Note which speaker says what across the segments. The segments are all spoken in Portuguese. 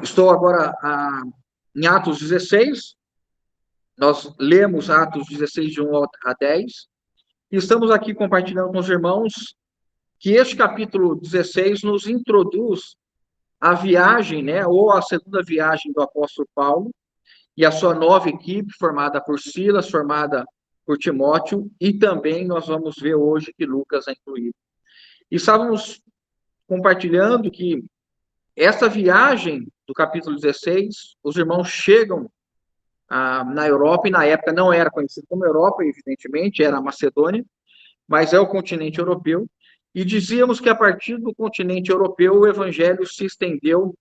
Speaker 1: Estou agora em Atos 16, nós lemos Atos 16, de 1 a 10, e estamos aqui compartilhando com os irmãos que este capítulo 16 nos introduz a viagem, né, ou a segunda viagem do apóstolo Paulo, e a sua nova equipe, formada por Silas, formada por Timóteo, e também nós vamos ver hoje que Lucas é incluído. E estávamos compartilhando que essa viagem do capítulo 16, os irmãos chegam na Europa, e na época não era conhecido como Europa, evidentemente, era a Macedônia, mas é o continente europeu, e dizíamos que a partir do continente europeu o evangelho se estendeu,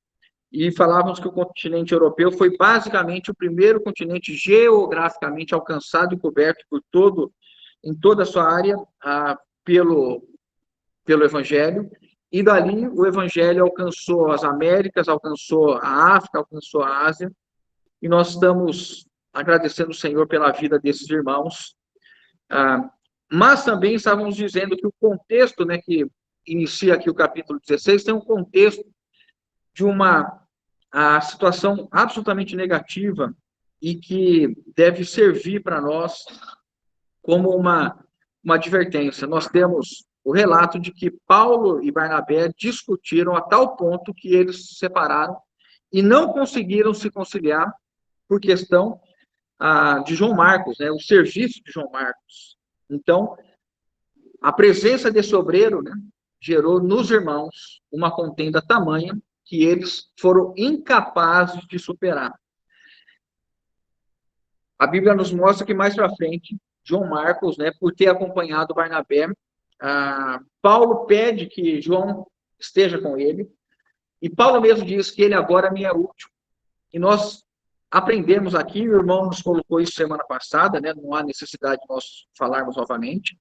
Speaker 1: e falávamos que o continente europeu foi basicamente o primeiro continente geograficamente alcançado e coberto em toda a sua área, pelo evangelho, e dali o evangelho alcançou as Américas, alcançou a África, alcançou a Ásia, e nós estamos agradecendo o Senhor pela vida desses irmãos. Mas também estávamos dizendo que o contexto, né, que inicia aqui o capítulo 16, tem um contexto de uma situação absolutamente negativa e que deve servir para nós como uma advertência. Nós temos o relato de que Paulo e Barnabé discutiram a tal ponto que eles se separaram e não conseguiram se conciliar por questão de João Marcos, né, o serviço de João Marcos. Então, a presença desse obreiro, né, gerou nos irmãos uma contenda tamanha que eles foram incapazes de superar. A Bíblia nos mostra que mais para frente, João Marcos, né, por ter acompanhado Barnabé, Paulo pede que João esteja com ele, e Paulo mesmo diz que ele agora me é útil. E nós aprendemos aqui, o irmão nos colocou isso semana passada, né, não há necessidade de nós falarmos novamente,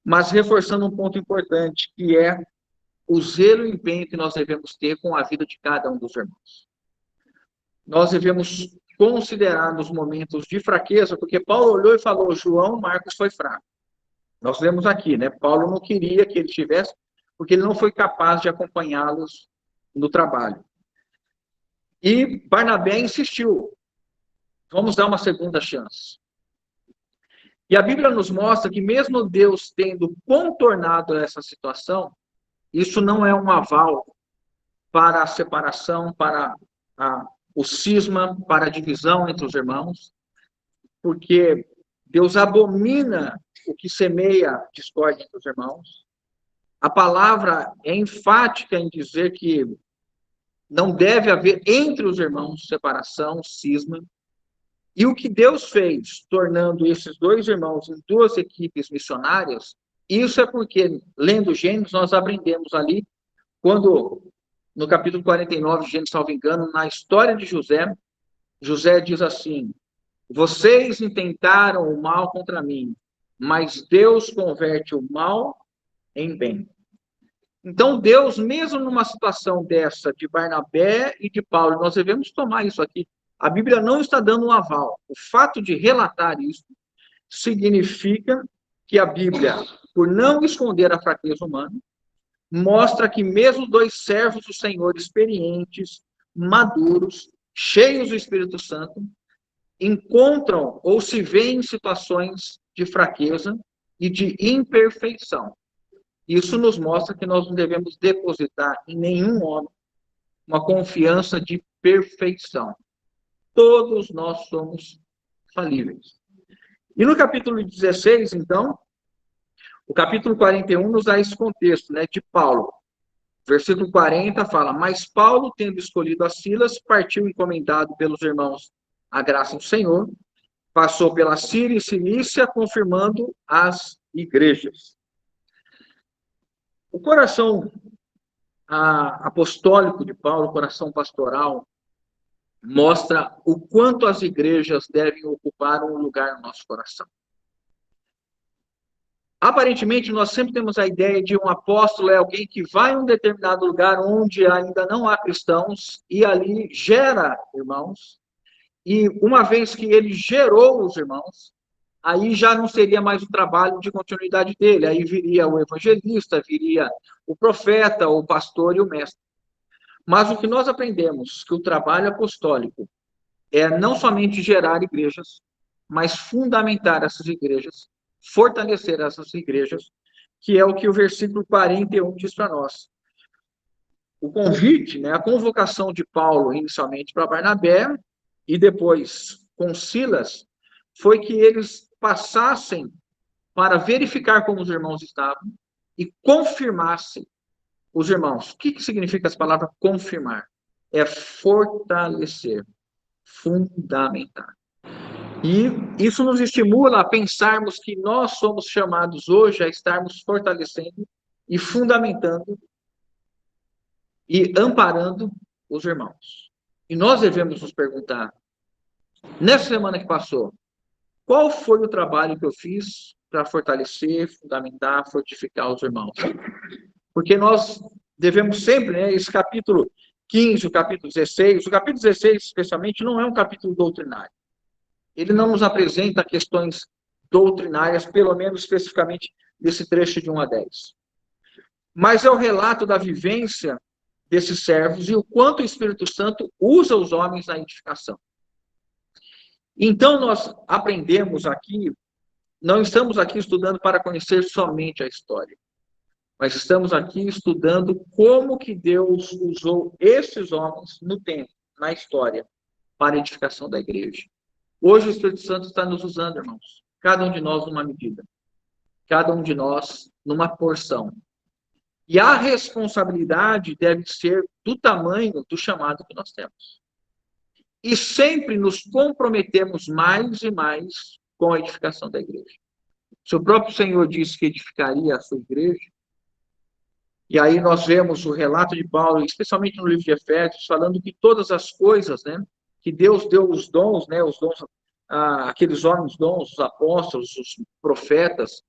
Speaker 1: mas reforçando um ponto importante, que é o zelo e o empenho que nós devemos ter com a vida de cada um dos irmãos. Nós devemos considerar nos momentos de fraqueza, porque Paulo olhou e falou, João Marcos foi fraco. Nós lemos aqui, né? Paulo não queria que ele tivesse, porque ele não foi capaz de acompanhá-los no trabalho. E Barnabé insistiu, vamos dar uma segunda chance. E a Bíblia nos mostra que mesmo Deus tendo contornado essa situação, isso não é um aval para a separação, para o cisma, para a divisão entre os irmãos, porque Deus abomina o que semeia discórdia entre os irmãos. A palavra é enfática em dizer que não deve haver entre os irmãos separação, cisma. E o que Deus fez, tornando esses dois irmãos em duas equipes missionárias, isso é porque, lendo Gênesis, nós aprendemos ali, quando, no capítulo 49 de Gênesis, salvo engano, na história de José, José diz assim, vocês intentaram o mal contra mim, mas Deus converte o mal em bem. Então, Deus, mesmo numa situação dessa de Barnabé e de Paulo, nós devemos tomar isso aqui. A Bíblia não está dando um aval. O fato de relatar isso significa que a Bíblia, por não esconder a fraqueza humana, mostra que mesmo dois servos do Senhor experientes, maduros, cheios do Espírito Santo, encontram ou se veem em situações de fraqueza e de imperfeição. Isso nos mostra que nós não devemos depositar em nenhum homem uma confiança de perfeição. Todos nós somos falíveis. E no capítulo 16, então, o capítulo 41 nos dá esse contexto, né, de Paulo. Versículo 40 fala, mas Paulo, tendo escolhido a Silas, partiu encomendado pelos irmãos a graça do Senhor, passou pela Síria e Cilícia, confirmando as igrejas. O coração apostólico de Paulo, o coração pastoral, mostra o quanto as igrejas devem ocupar um lugar no nosso coração. Aparentemente, nós sempre temos a ideia de um apóstolo é alguém que vai em um determinado lugar onde ainda não há cristãos e ali gera irmãos. E uma vez que ele gerou os irmãos, aí já não seria mais o trabalho de continuidade dele. Aí viria o evangelista, viria o profeta, o pastor e o mestre. Mas o que nós aprendemos, que o trabalho apostólico é não somente gerar igrejas, mas fundamentar essas igrejas, fortalecer essas igrejas, que é o que o versículo 41 diz para nós. O convite, né, a convocação de Paulo, inicialmente para Barnabé, e depois com Silas, foi que eles passassem para verificar como os irmãos estavam e confirmassem os irmãos. O que significa essa palavra confirmar? É fortalecer, fundamentar. E isso nos estimula a pensarmos que nós somos chamados hoje a estarmos fortalecendo e fundamentando e amparando os irmãos. E nós devemos nos perguntar, nessa semana que passou, qual foi o trabalho que eu fiz para fortalecer, fundamentar, fortificar os irmãos? Porque nós devemos sempre, né, esse capítulo 15, o capítulo 16, especialmente, não é um capítulo doutrinário. Ele não nos apresenta questões doutrinárias, pelo menos especificamente desse trecho de 1 a 10. Mas é o relato da vivência desses servos e o quanto o Espírito Santo usa os homens na edificação. Então, nós aprendemos aqui, não estamos aqui estudando para conhecer somente a história, mas estamos aqui estudando como que Deus usou esses homens no tempo, na história, para a edificação da igreja. Hoje o Espírito Santo está nos usando, irmãos. Cada um de nós numa medida. Cada um de nós numa porção. E a responsabilidade deve ser do tamanho do chamado que nós temos. E sempre nos comprometemos mais e mais com a edificação da igreja. Se o próprio Senhor disse que edificaria a sua igreja, e aí nós vemos o relato de Paulo, especialmente no livro de Efésios, falando que todas as coisas, né, que Deus deu os dons, né, os dons, aqueles homens dons, os apóstolos, os profetas,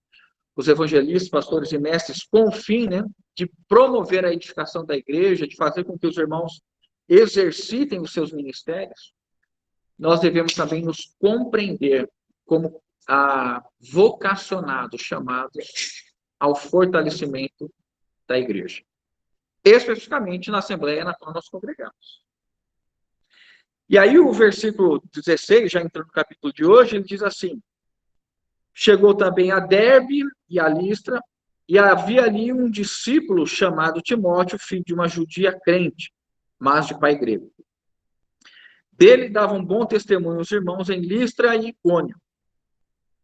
Speaker 1: os evangelistas, pastores e mestres, com o fim, né, de promover a edificação da igreja, de fazer com que os irmãos exercitem os seus ministérios, nós devemos também nos compreender como vocacionados, chamados ao fortalecimento da igreja. Especificamente na Assembleia na qual nós congregamos. E aí o versículo 16, já entrando no capítulo de hoje, ele diz assim: chegou também a Derbe e a Listra, e havia ali um discípulo chamado Timóteo, filho de uma judia crente, mas de pai grego. Dele davam bom testemunho os irmãos em Listra e Icônio.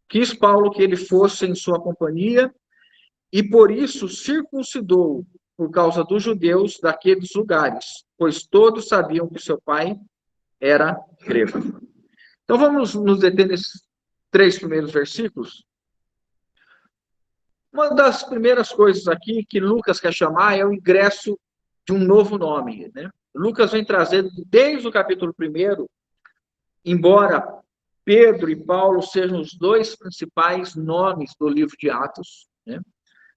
Speaker 1: Quis Paulo que ele fosse em sua companhia, e por isso circuncidou por causa dos judeus daqueles lugares, pois todos sabiam que seu pai era grego. Então vamos nos deter nesses 3 primeiros versículos. Uma das primeiras coisas aqui que Lucas quer chamar é o ingresso de um novo nome, né? Lucas vem trazendo desde o capítulo 1, embora Pedro e Paulo sejam os 2 principais nomes do livro de Atos, né?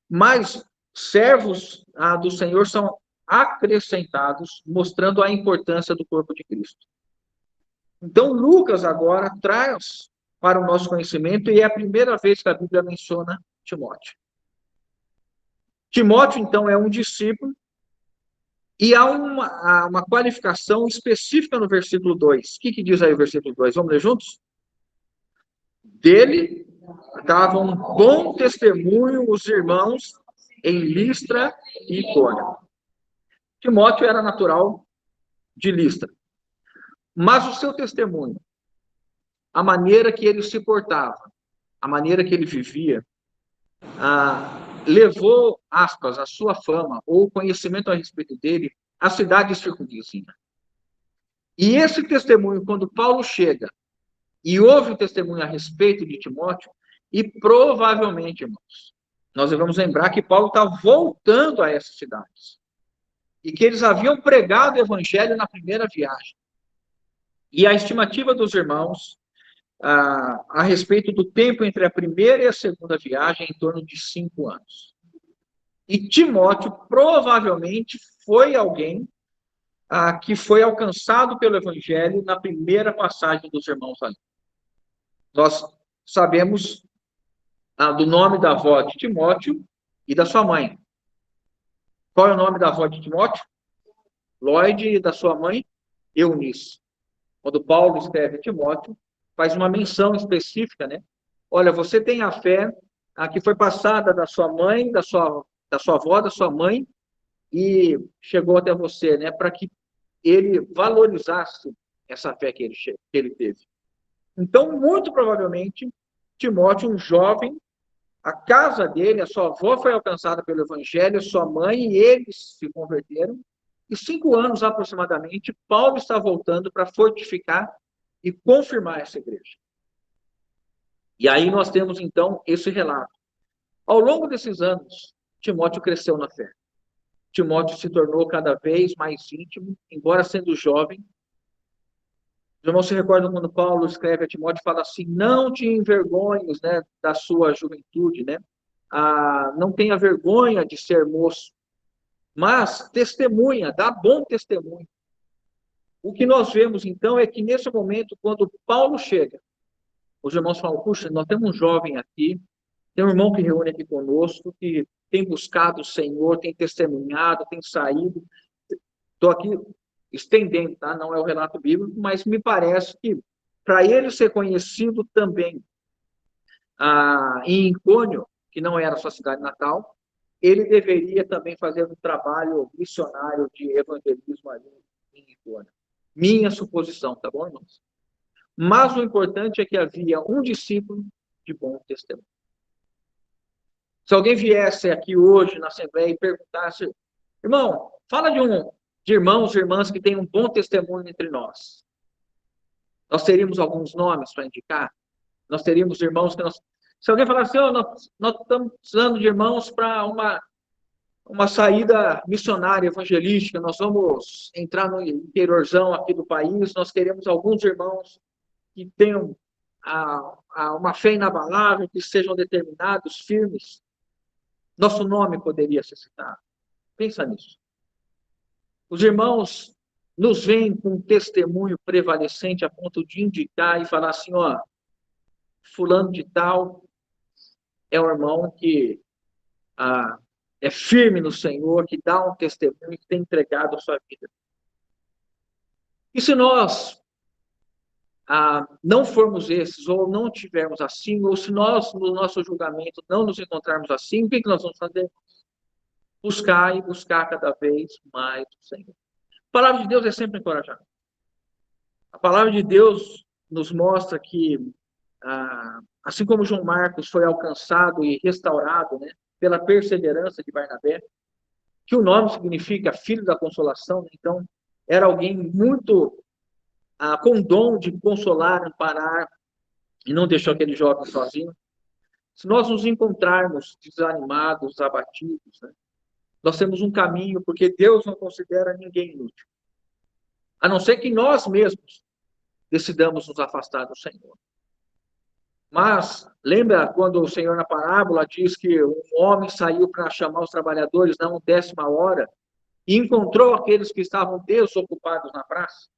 Speaker 1: Mas servos do Senhor são acrescentados, mostrando a importância do corpo de Cristo. Então, Lucas agora traz para o nosso conhecimento, e é a primeira vez que a Bíblia menciona Timóteo. Timóteo, então, é um discípulo, e há uma qualificação específica no versículo 2. O que diz aí o versículo 2? Vamos ler juntos? Dele davam bom testemunho os irmãos em Listra e Icônio. Timóteo era natural de Listra. Mas o seu testemunho, a maneira que ele se portava, a maneira que ele vivia, levou, aspas, a sua fama ou conhecimento a respeito dele à cidade circunvizinha. E esse testemunho, quando Paulo chega e ouve o testemunho a respeito de Timóteo, e provavelmente, irmãos, nós devemos lembrar que Paulo está voltando a essas cidades. E que eles haviam pregado o evangelho na primeira viagem. E a estimativa dos irmãos a respeito do tempo entre a primeira e a segunda viagem é em torno de 5 anos. E Timóteo provavelmente foi alguém que foi alcançado pelo evangelho na primeira passagem dos irmãos ali. Nós sabemos do nome da avó de Timóteo e da sua mãe. Qual é o nome da avó de Timóteo? Lloyd e da sua mãe, Eunice. Quando Paulo escreve a Timóteo, faz uma menção específica, né? Olha, você tem a fé que foi passada da sua mãe, da sua avó, da sua mãe, e chegou até você, né? Para que ele valorizasse essa fé que ele teve. Então, muito provavelmente, Timóteo, um jovem, a casa dele, a sua avó foi alcançada pelo evangelho, sua mãe e eles se converteram. E 5 anos aproximadamente, Paulo está voltando para fortificar e confirmar essa igreja. E aí nós temos então esse relato. Ao longo desses anos, Timóteo cresceu na fé. Timóteo se tornou cada vez mais íntimo, embora sendo jovem. Os irmãos se recordam quando Paulo escreve a Timóteo e fala assim: não te envergonhes, né, da sua juventude, né? Não tenha vergonha de ser moço, mas testemunha, dá bom testemunho. O que nós vemos, então, é que nesse momento, quando Paulo chega, os irmãos falam: puxa, nós temos um jovem aqui, tem um irmão que reúne aqui conosco, que tem buscado o Senhor, tem testemunhado, tem saído. Estou aqui estendendo, tá? Não é o relato bíblico, mas me parece que para ele ser conhecido também em Icônio, que não era sua cidade natal, ele deveria também fazer um trabalho missionário de evangelismo ali em Icônio. Minha suposição, tá bom, irmãos? Mas o importante é que havia um discípulo de bom testemunho. Se alguém viesse aqui hoje na Assembleia e perguntasse: irmão, fala de irmãos e irmãs que têm um bom testemunho entre nós. Nós teríamos alguns nomes para indicar? Nós teríamos irmãos que nós... Se alguém falasse assim: nós estamos precisando de irmãos para uma saída missionária, evangelística, nós vamos entrar no interiorzão aqui do país, nós queremos alguns irmãos que tenham uma fé inabalável, que sejam determinados, firmes. Nosso nome poderia ser citado. Pensa nisso. Os irmãos nos veem com um testemunho prevalecente a ponto de indicar e falar assim: ó, fulano de tal é um irmão que é firme no Senhor, que dá um testemunho, que tem entregado a sua vida. E se nós não formos esses, ou não tivermos assim, ou se nós, no nosso julgamento, não nos encontrarmos assim, o que nós vamos fazer? Buscar e buscar cada vez mais o Senhor. A palavra de Deus é sempre encorajada. A palavra de Deus nos mostra que, assim como João Marcos foi alcançado e restaurado, né, pela perseverança de Barnabé, que o nome significa filho da consolação, né? Então, era alguém muito com dom de consolar, amparar, e não deixou aquele jovem sozinho. Se nós nos encontrarmos desanimados, abatidos, né, nós temos um caminho, porque Deus não considera ninguém inútil. A não ser que nós mesmos decidamos nos afastar do Senhor. Mas, lembra quando o Senhor na parábola diz que um homem saiu para chamar os trabalhadores na 10ª hora e encontrou aqueles que estavam desocupados na praça?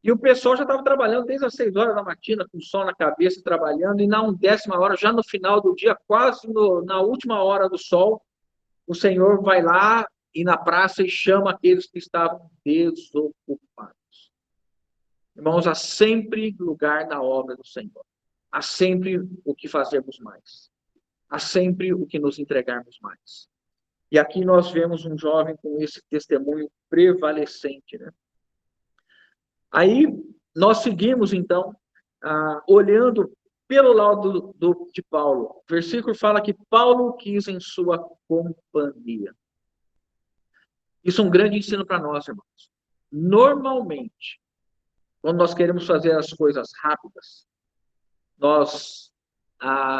Speaker 1: E o pessoal já estava trabalhando desde as 6 horas da matina, com o sol na cabeça, trabalhando, e na 10ª hora, já no final do dia, quase na última hora do sol, o Senhor vai lá e na praça e chama aqueles que estavam desocupados. Irmãos, há sempre lugar na obra do Senhor. Há sempre o que fazermos mais. Há sempre o que nos entregarmos mais. E aqui nós vemos um jovem com esse testemunho prevalecente, né? Aí nós seguimos, então, olhando pelo lado de Paulo. O versículo fala que Paulo quis em sua companhia. Isso é um grande ensino para nós, irmãos. Normalmente, quando nós queremos fazer as coisas rápidas, nós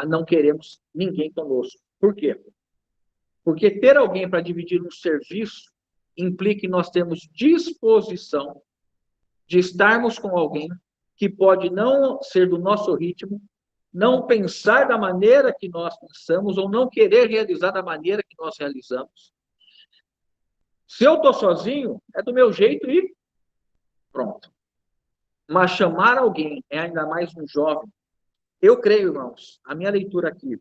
Speaker 1: não queremos ninguém conosco. Por quê? Porque ter alguém para dividir um serviço implica que nós temos disposição de estarmos com alguém que pode não ser do nosso ritmo, não pensar da maneira que nós pensamos, ou não querer realizar da maneira que nós realizamos. Se eu estou sozinho, é do meu jeito e pronto. Mas chamar alguém, ainda mais um jovem, eu creio, irmãos, a minha leitura aqui,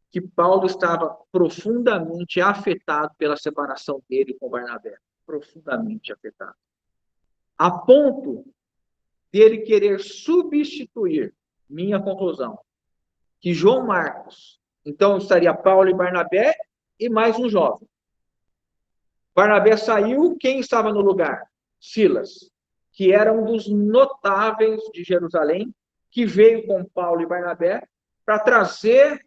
Speaker 1: que Paulo estava profundamente afetado pela separação dele com Barnabé. profundamente afetado. A ponto dele querer substituir, minha conclusão, que João Marcos, então estaria Paulo e Barnabé e mais um jovem. Barnabé saiu, quem estava no lugar? Silas, que era um dos notáveis de Jerusalém, que veio com Paulo e Barnabé para trazer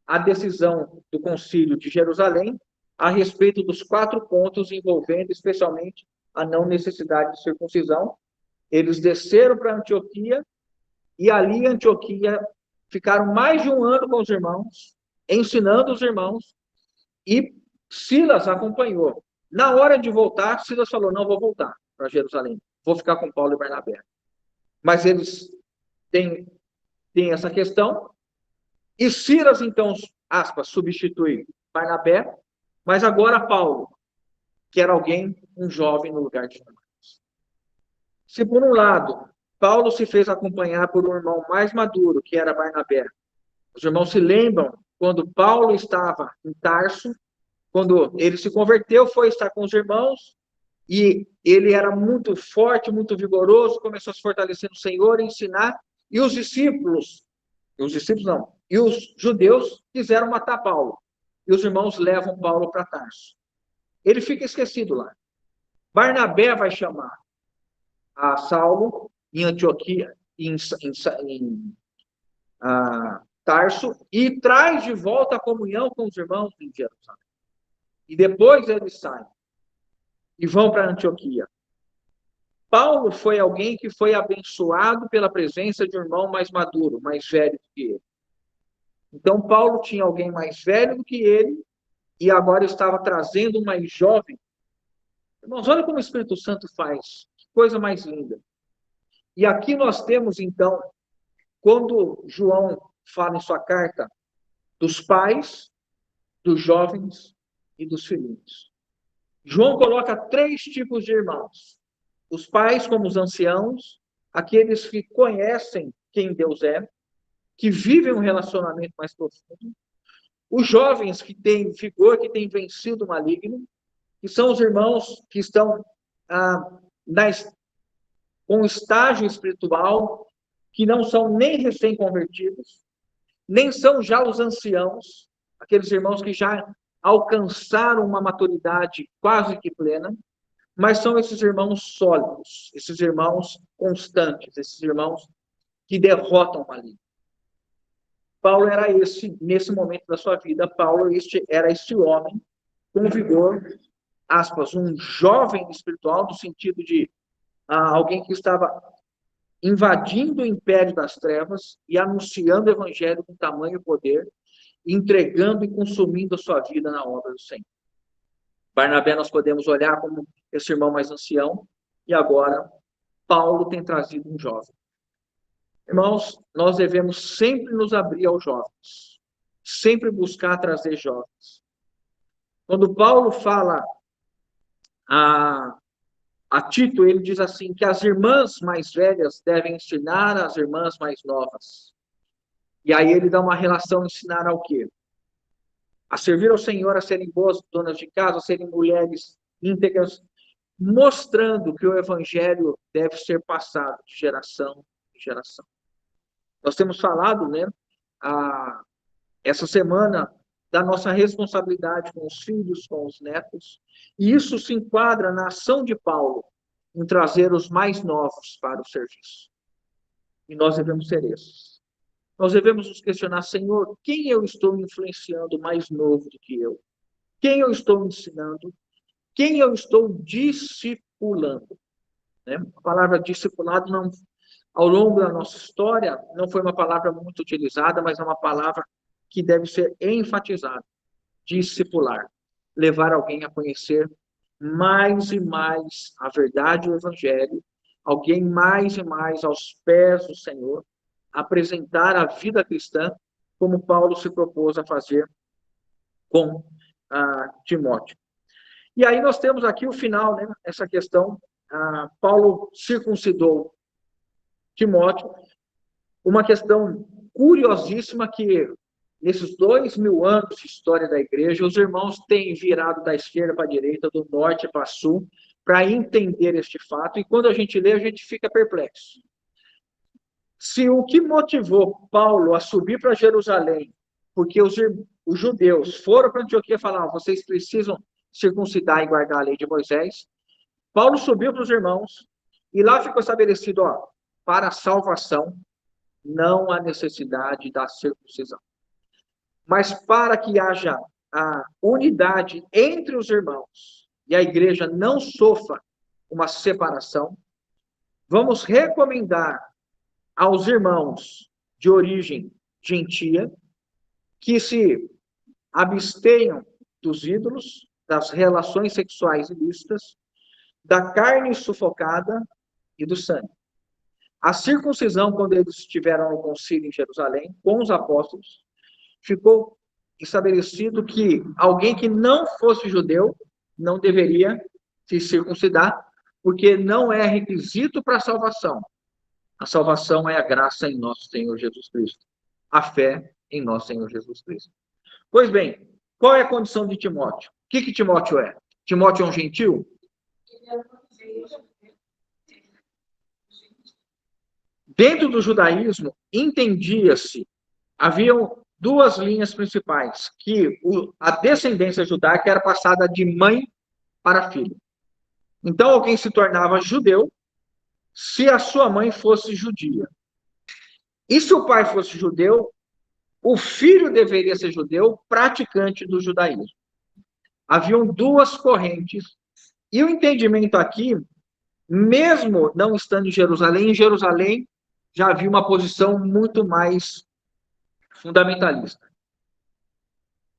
Speaker 1: a decisão do concílio de Jerusalém a respeito dos 4 pontos envolvendo especialmente a não necessidade de circuncisão. Eles desceram para Antioquia e ali em Antioquia ficaram mais de um ano com os irmãos, ensinando os irmãos, e Silas acompanhou. Na hora de voltar, Silas falou, não vou voltar para Jerusalém, vou ficar com Paulo e Barnabé. Mas eles têm essa questão, e Silas, então, aspas, substitui Barnabé, mas agora Paulo, que era alguém, um jovem no lugar de Marcos. Se por um lado, Paulo se fez acompanhar por um irmão mais maduro, que era Barnabé. Os irmãos se lembram quando Paulo estava em Tarso, quando ele se converteu, foi estar com os irmãos, e ele era muito forte, muito vigoroso, começou a se fortalecer no Senhor, ensinar, e os discípulos não, e os judeus quiseram matar Paulo. E os irmãos levam Paulo para Tarso. Ele fica esquecido lá. Barnabé vai chamar a Saulo em Antioquia, em Tarso, e traz de volta a comunhão com os irmãos em Jerusalém. E depois eles saem e vão para Antioquia. Paulo foi alguém que foi abençoado pela presença de um irmão mais maduro, mais velho do que ele. Então, Paulo tinha alguém mais velho do que ele e agora estava trazendo um mais jovem. Irmãos, olha como o Espírito Santo faz. Que coisa mais linda. E aqui nós temos, então, quando João fala em sua carta dos pais, dos jovens e dos filhinhos. João coloca 3 tipos de irmãos. Os pais como os anciãos, aqueles que conhecem quem Deus é, que vivem um relacionamento mais profundo. Os jovens que têm vigor, que têm vencido o maligno, que são os irmãos que estão com estágio espiritual, que não são nem recém-convertidos, nem são já os anciãos, aqueles irmãos que já alcançaram uma maturidade quase que plena, mas são esses irmãos sólidos, esses irmãos constantes, esses irmãos que derrotam o maligno. Paulo era esse, nesse momento da sua vida, Paulo era este homem com vigor, aspas, um jovem espiritual, no sentido de alguém que estava invadindo o império das trevas e anunciando o evangelho com tamanho poder, entregando e consumindo a sua vida na obra do Senhor. Barnabé nós podemos olhar como esse irmão mais ancião, e agora Paulo tem trazido um jovem. Irmãos, nós devemos sempre nos abrir aos jovens, sempre buscar trazer jovens. Quando Paulo fala a Tito, ele diz assim, que as irmãs mais velhas devem ensinar as irmãs mais novas. E aí ele dá uma relação, ensinar ao quê? A servir ao Senhor, a serem boas donas de casa, a serem mulheres íntegras, mostrando que o evangelho deve ser passado de geração em geração. Nós temos falado, né, essa semana, da nossa responsabilidade com os filhos, com os netos, e isso se enquadra na ação de Paulo em trazer os mais novos para o serviço. E nós devemos ser esses. Nós devemos nos questionar, Senhor, quem eu estou influenciando mais novo do que eu? Quem eu estou ensinando? Quem eu estou discipulando? Né? A palavra discipulado, não, ao longo da nossa história, não foi uma palavra muito utilizada, mas é uma palavra que deve ser enfatizada. Discipular. Levar alguém a conhecer mais e mais a verdade do Evangelho, alguém mais e mais aos pés do Senhor, apresentar a vida cristã, como Paulo se propôs a fazer com Timóteo. E aí nós temos aqui o final, né, essa questão, Paulo circuncidou Timóteo, uma questão curiosíssima que nesses 2000 anos de história da igreja, os irmãos têm virado da esquerda para a direita, do norte para sul, para entender este fato, e quando a gente lê, a gente fica perplexo. Se o que motivou Paulo a subir para Jerusalém, porque os judeus foram para Antioquia e falaram, vocês precisam circuncidar e guardar a lei de Moisés, Paulo subiu para os irmãos, e lá ficou estabelecido, para a salvação, não há necessidade da circuncisão. Mas para que haja a unidade entre os irmãos e a igreja não sofra uma separação, vamos recomendar aos irmãos de origem gentia que se abstenham dos ídolos, das relações sexuais ilícitas, da carne sufocada e do sangue. A circuncisão, quando eles estiveram no concílio em Jerusalém, com os apóstolos, ficou estabelecido que alguém que não fosse judeu não deveria se circuncidar, porque não é requisito para a salvação. A salvação é a graça em nosso Senhor Jesus Cristo. A fé em nosso Senhor Jesus Cristo. Pois bem, qual é a condição de Timóteo? O que Timóteo é? Timóteo é um gentil? Dentro do judaísmo, entendia-se, haviam duas linhas principais, que a descendência judaica era passada de mãe para filho. Então, alguém se tornava judeu se a sua mãe fosse judia. E se o pai fosse judeu, o filho deveria ser judeu, praticante do judaísmo. Haviam duas correntes, e o entendimento aqui, mesmo não estando em Jerusalém já havia uma posição muito mais fundamentalista.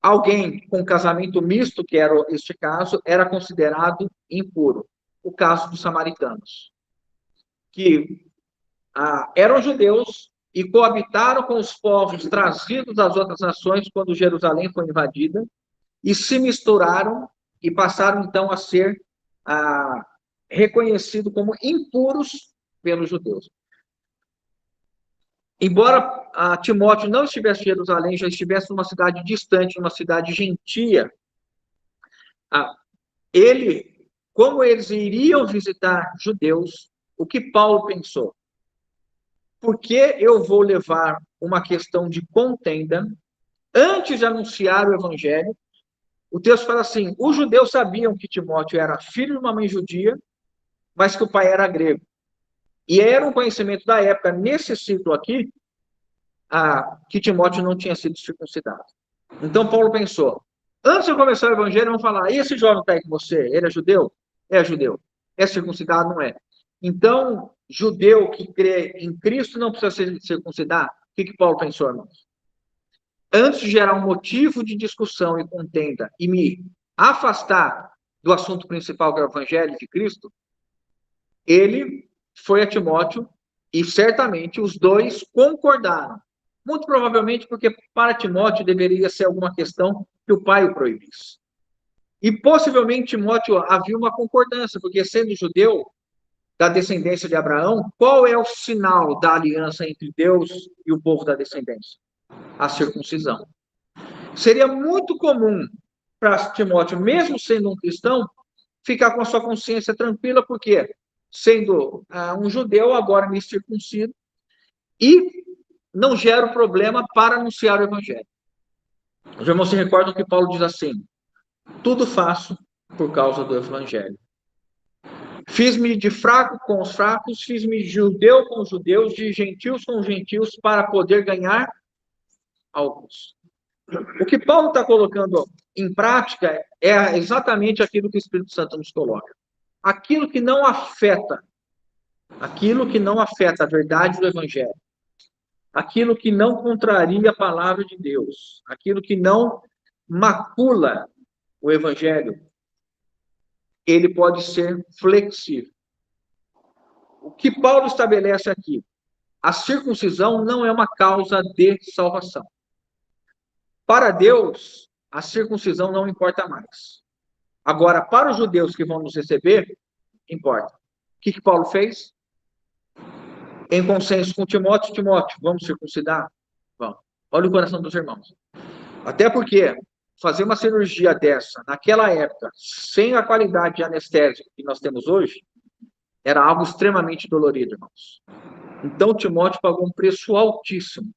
Speaker 1: Alguém com casamento misto, que era este caso, era considerado impuro. O caso dos samaritanos, que eram judeus e coabitaram com os povos trazidos das outras nações quando Jerusalém foi invadida, e se misturaram e passaram, então, a ser reconhecidos como impuros pelos judeus. Embora Timóteo não estivesse em Jerusalém, já estivesse numa cidade distante, numa cidade gentia, como eles iriam visitar judeus, o que Paulo pensou? Por que eu vou levar uma questão de contenda antes de anunciar o evangelho? O texto fala assim, os judeus sabiam que Timóteo era filho de uma mãe judia, mas que o pai era grego. E era um conhecimento da época, nesse ciclo aqui, que Timóteo não tinha sido circuncidado. Então, Paulo pensou, antes de eu começar o evangelho, vamos falar, e esse jovem está aí com você? Ele é judeu? É judeu. É circuncidado? Não é. Então, judeu que crê em Cristo não precisa ser circuncidar? O que Paulo pensou, irmãos? Antes de gerar um motivo de discussão e contenda e me afastar do assunto principal, que é o evangelho de Cristo, ele foi a Timóteo e certamente os dois concordaram. Muito provavelmente porque para Timóteo deveria ser alguma questão que o pai o proibisse. E possivelmente Timóteo havia uma concordância, porque sendo judeu, da descendência de Abraão, qual é o sinal da aliança entre Deus e o povo da descendência? A circuncisão. Seria muito comum para Timóteo, mesmo sendo um cristão, ficar com a sua consciência tranquila, porque sendo um judeu, agora me circuncido, e não gera problema para anunciar o evangelho. Os irmãos se recordam que Paulo diz assim, tudo faço por causa do evangelho. Fiz-me de fraco com os fracos, fiz-me judeu com os judeus, de gentios com os gentios, para poder ganhar alguns. O que Paulo está colocando em prática é exatamente aquilo que o Espírito Santo nos coloca. Aquilo que não afeta a verdade do evangelho, aquilo que não contraria a palavra de Deus, aquilo que não macula o evangelho, ele pode ser flexível. O que Paulo estabelece aqui? A circuncisão não é uma causa de salvação. Para Deus, a circuncisão não importa mais. Agora, para os judeus que vão nos receber, importa. O que Paulo fez? Em consenso com Timóteo, vamos circuncidar? Vamos. Olha o coração dos irmãos. Até porque fazer uma cirurgia dessa, naquela época, sem a qualidade de anestésico que nós temos hoje, era algo extremamente dolorido, irmãos. Então, Timóteo pagou um preço altíssimo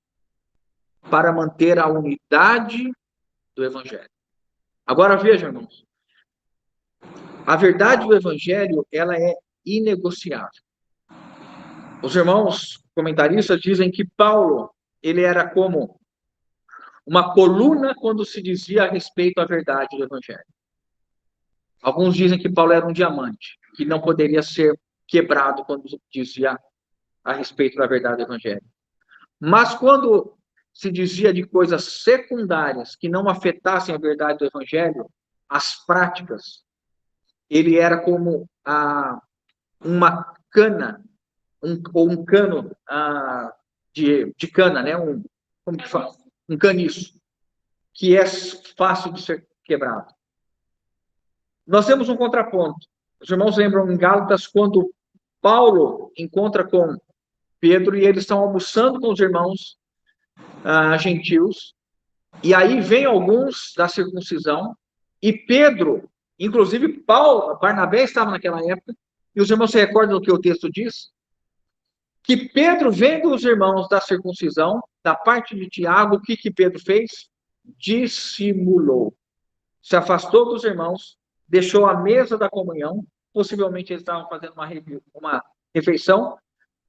Speaker 1: para manter a unidade do Evangelho. Agora, vejam, irmãos. A verdade do Evangelho, ela é inegociável. Os irmãos comentaristas dizem que Paulo, ele era como uma coluna quando se dizia a respeito à verdade do Evangelho. Alguns dizem que Paulo era um diamante, que não poderia ser quebrado quando dizia a respeito da verdade do Evangelho. Mas quando se dizia de coisas secundárias que não afetassem a verdade do Evangelho, as práticas, ele era como uma cana, ou um cano de cana, né? Como que fala? Um caniço, que é fácil de ser quebrado. Nós temos um contraponto. Os irmãos lembram em Gálatas, quando Paulo encontra com Pedro e eles estão almoçando com os irmãos gentios, e aí vem alguns da circuncisão, e Pedro, inclusive Barnabé estava naquela época, e os irmãos se recordam do que o texto diz? Que Pedro, vendo os irmãos da circuncisão, da parte de Tiago, o que Pedro fez? Dissimulou. Se afastou dos irmãos, deixou a mesa da comunhão, possivelmente eles estavam fazendo uma refeição,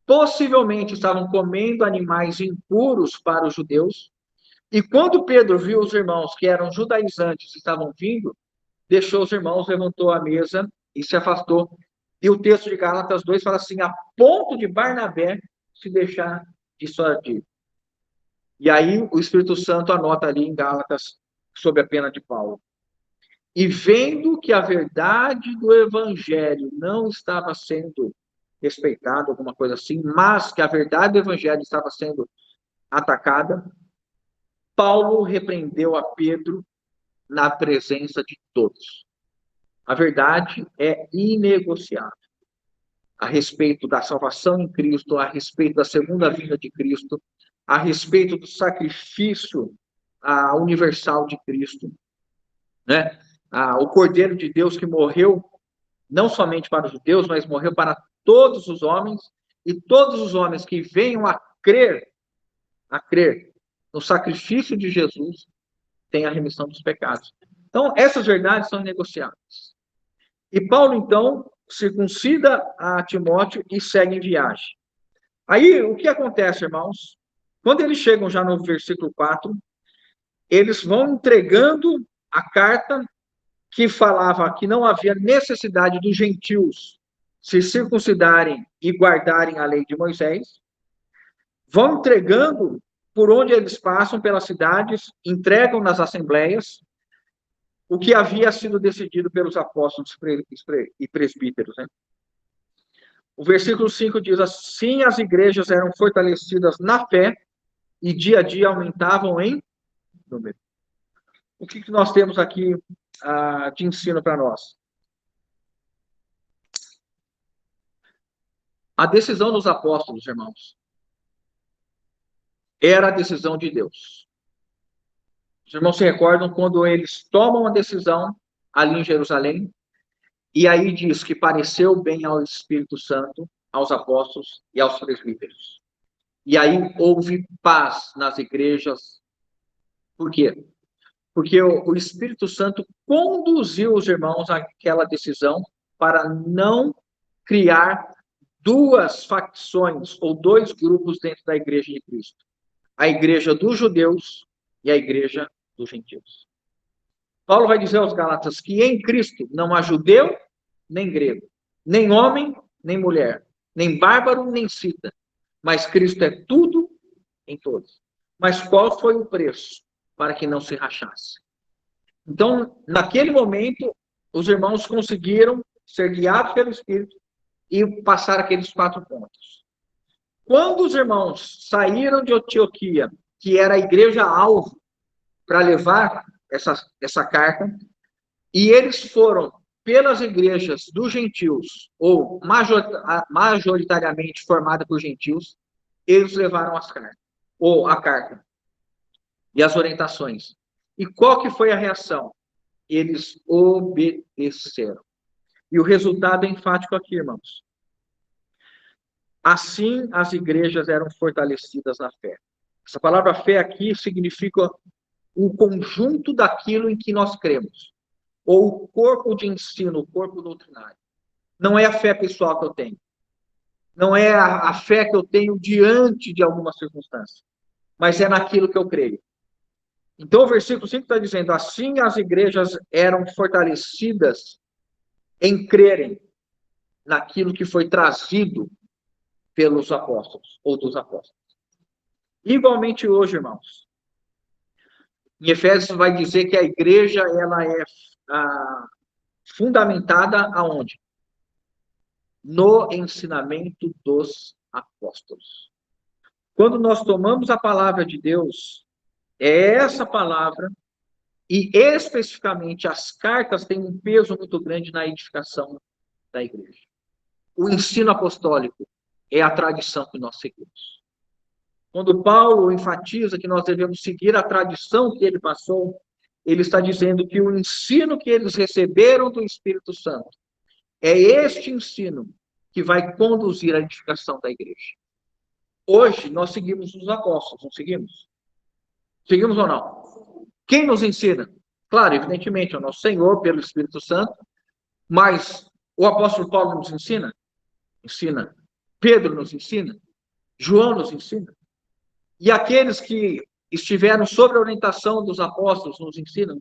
Speaker 1: possivelmente estavam comendo animais impuros para os judeus, e quando Pedro viu os irmãos que eram judaizantes e estavam vindo, deixou os irmãos, levantou a mesa e se afastou. E o texto de Gálatas 2 fala assim, a ponto de Barnabé se deixar dissuadir. E aí o Espírito Santo anota ali em Gálatas, sob a pena de Paulo. E vendo que a verdade do evangelho não estava sendo respeitada, alguma coisa assim, mas que a verdade do evangelho estava sendo atacada, Paulo repreendeu a Pedro na presença de todos. A verdade é inegociável a respeito da salvação em Cristo, a respeito da segunda vinda de Cristo, a respeito do sacrifício universal de Cristo, né? O Cordeiro de Deus que morreu não somente para os judeus, mas morreu para todos os homens, e todos os homens que venham a crer no sacrifício de Jesus, têm a remissão dos pecados. Então, essas verdades são inegociáveis. E Paulo, então, circuncida a Timóteo e segue em viagem. Aí, o que acontece, irmãos? Quando eles chegam já no versículo 4, eles vão entregando a carta que falava que não havia necessidade dos gentios se circuncidarem e guardarem a lei de Moisés, vão entregando por onde eles passam, pelas cidades, entregam nas assembleias o que havia sido decidido pelos apóstolos e presbíteros. Né? O versículo 5 diz, assim as igrejas eram fortalecidas na fé e dia a dia aumentavam em número. O que nós temos aqui de ensino para nós? A decisão dos apóstolos, irmãos, era a decisão de Deus. Os irmãos se recordam quando eles tomam a decisão ali em Jerusalém, e aí diz que pareceu bem ao Espírito Santo, aos apóstolos e aos presbíteros. E aí houve paz nas igrejas. Por quê? Porque o Espírito Santo conduziu os irmãos àquela decisão para não criar duas facções ou dois grupos dentro da igreja de Cristo. A igreja dos judeus e a igreja dos gentios. Paulo vai dizer aos Gálatas que em Cristo não há judeu nem grego, nem homem nem mulher, nem bárbaro nem cita, mas Cristo é tudo em todos. Mas qual foi o preço para que não se rachasse? Então, naquele momento, os irmãos conseguiram ser guiados pelo Espírito e passar aqueles 4 pontos. Quando os irmãos saíram de Antioquia, que era a igreja-alvo para levar essa carta, e eles foram pelas igrejas dos gentios, ou majoritariamente formada por gentios, eles levaram as cartas, ou a carta. e as orientações. E qual que foi a reação? Eles obedeceram. E o resultado é enfático aqui, irmãos. Assim, as igrejas eram fortalecidas na fé. Essa palavra fé aqui significa o conjunto daquilo em que nós cremos, ou o corpo de ensino, o corpo doutrinário. Não é a fé pessoal que eu tenho. Não é a fé que eu tenho diante de alguma circunstância, mas é naquilo que eu creio. Então, o versículo 5 está dizendo, assim as igrejas eram fortalecidas em crerem naquilo que foi trazido pelos apóstolos, ou dos apóstolos. Igualmente hoje, irmãos, em Efésios vai dizer que a igreja ela é fundamentada aonde? No ensinamento dos apóstolos. Quando nós tomamos a palavra de Deus, é essa palavra, e especificamente as cartas têm um peso muito grande na edificação da igreja. O ensino apostólico é a tradição que nós seguimos. Quando Paulo enfatiza que nós devemos seguir a tradição que ele passou, ele está dizendo que o ensino que eles receberam do Espírito Santo é este ensino que vai conduzir à edificação da igreja. Hoje, nós seguimos os apóstolos, não seguimos? Seguimos ou não? Quem nos ensina? Claro, evidentemente, é o nosso Senhor, pelo Espírito Santo, mas o apóstolo Paulo nos ensina? Ensina. Pedro nos ensina? João nos ensina? E aqueles que estiveram sob a orientação dos apóstolos nos ensinam?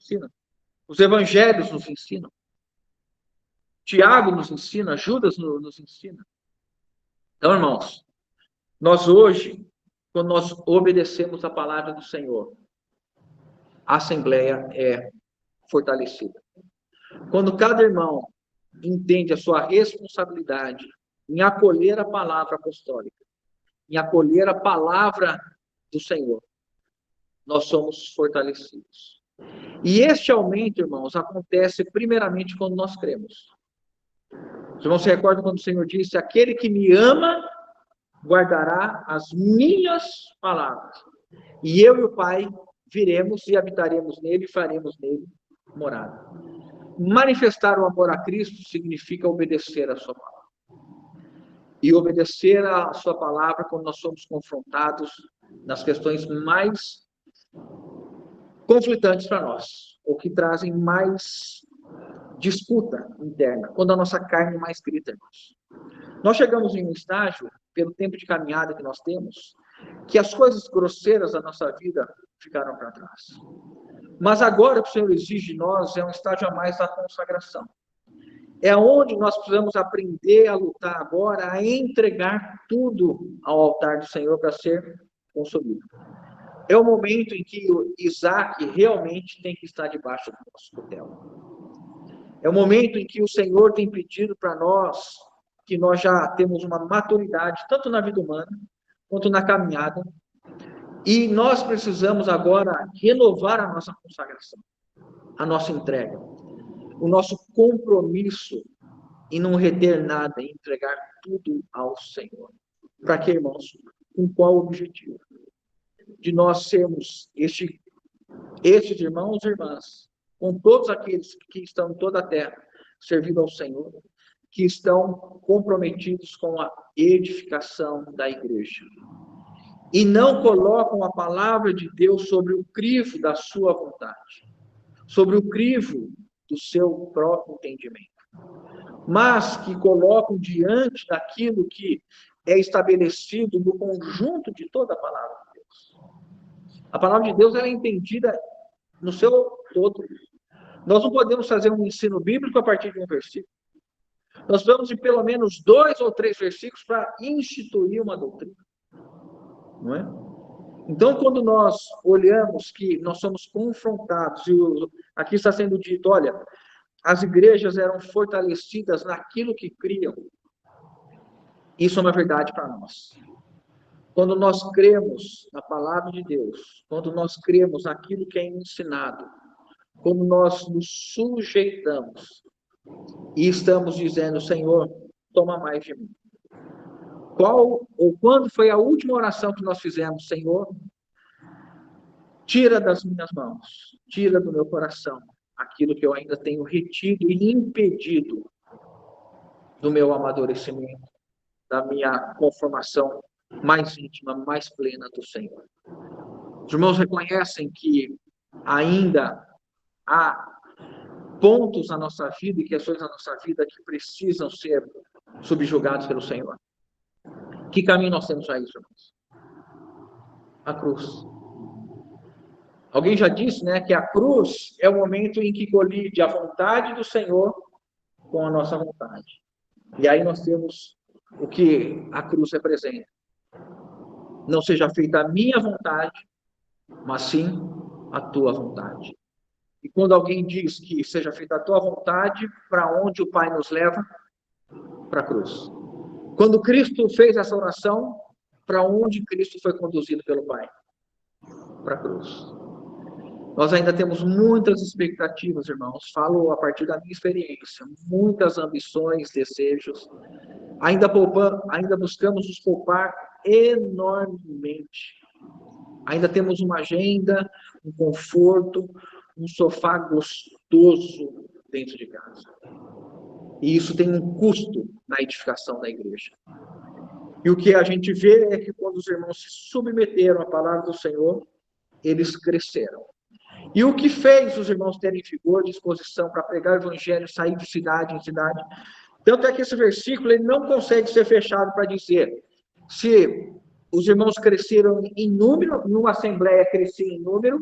Speaker 1: Os evangelhos nos ensinam. Tiago nos ensina, Judas nos ensina. Então, irmãos, nós hoje, quando nós obedecemos a palavra do Senhor, a Assembleia é fortalecida. Quando cada irmão entende a sua responsabilidade em acolher a palavra apostólica, em acolher a palavra do Senhor, nós somos fortalecidos. E este aumento, irmãos, acontece primeiramente quando nós cremos. Os irmãos se recordam quando o Senhor disse, aquele que me ama guardará as minhas palavras. E eu e o Pai viremos e habitaremos nele e faremos nele morada. Manifestar o amor a Cristo significa obedecer a sua palavra. E obedecer a sua palavra quando nós somos confrontados nas questões mais conflitantes para nós, ou que trazem mais disputa interna, quando a nossa carne mais grita, irmãos. Nós chegamos em um estágio, pelo tempo de caminhada que nós temos, que as coisas grosseiras da nossa vida ficaram para trás. Mas agora o que o Senhor exige de nós é um estágio a mais da consagração. É onde nós precisamos aprender a lutar agora, a entregar tudo ao altar do Senhor para ser consumido. É o momento em que o Isaac realmente tem que estar debaixo do nosso cutelo. É o momento em que o Senhor tem pedido para nós que nós já temos uma maturidade, tanto na vida humana, quanto na caminhada, e nós precisamos agora renovar a nossa consagração, a nossa entrega, o nosso compromisso em não reter nada, em entregar tudo ao Senhor. Para quê, irmãos? Com qual objetivo? De nós sermos estes irmãos e irmãs, com todos aqueles que estão em toda a terra, servindo ao Senhor, que estão comprometidos com a edificação da igreja. E não colocam a palavra de Deus sobre o crivo da sua vontade, sobre o crivo do seu próprio entendimento, mas que colocam diante daquilo que é estabelecido no conjunto de toda a palavra de Deus. A palavra de Deus ela é entendida no seu todo. Nós não podemos fazer um ensino bíblico a partir de um versículo. Nós precisamos de pelo menos 2 ou 3 versículos para instituir uma doutrina. Não é? Então, quando nós olhamos que nós somos confrontados, e aqui está sendo dito, olha, as igrejas eram fortalecidas naquilo que criam. Isso é uma verdade para nós. Quando nós cremos na palavra de Deus, quando nós cremos naquilo que é ensinado, quando nós nos sujeitamos e estamos dizendo, Senhor, toma mais de mim. Qual ou quando foi a última oração que nós fizemos, Senhor? Tira das minhas mãos, tira do meu coração aquilo que eu ainda tenho retido e impedido do meu amadurecimento, da minha conformação mais íntima, mais plena do Senhor. Os irmãos reconhecem que ainda há pontos na nossa vida e questões na nossa vida que precisam ser subjugados pelo Senhor. Que caminho nós temos a isso, irmãos? A cruz. Alguém já disse, né, que a cruz é o momento em que colide a vontade do Senhor com a nossa vontade. E aí nós temos o que a cruz representa. Não seja feita a minha vontade, mas sim a tua vontade. E quando alguém diz que seja feita a tua vontade, para onde o Pai nos leva? Para a cruz. Quando Cristo fez essa oração, para onde Cristo foi conduzido pelo Pai? Para a cruz. Nós ainda temos muitas expectativas, irmãos. Falo a partir da minha experiência. Muitas ambições, desejos. Ainda buscamos nos poupar enormemente. Ainda temos uma agenda, um conforto, um sofá gostoso dentro de casa. E isso tem um custo na edificação da igreja. E o que a gente vê é que quando os irmãos se submeteram à palavra do Senhor, eles cresceram. E o que fez os irmãos terem vigor, disposição para pregar o evangelho, sair de cidade em cidade? Tanto é que esse versículo ele não consegue ser fechado para dizer se os irmãos cresceram em número, numa assembleia crescia em número,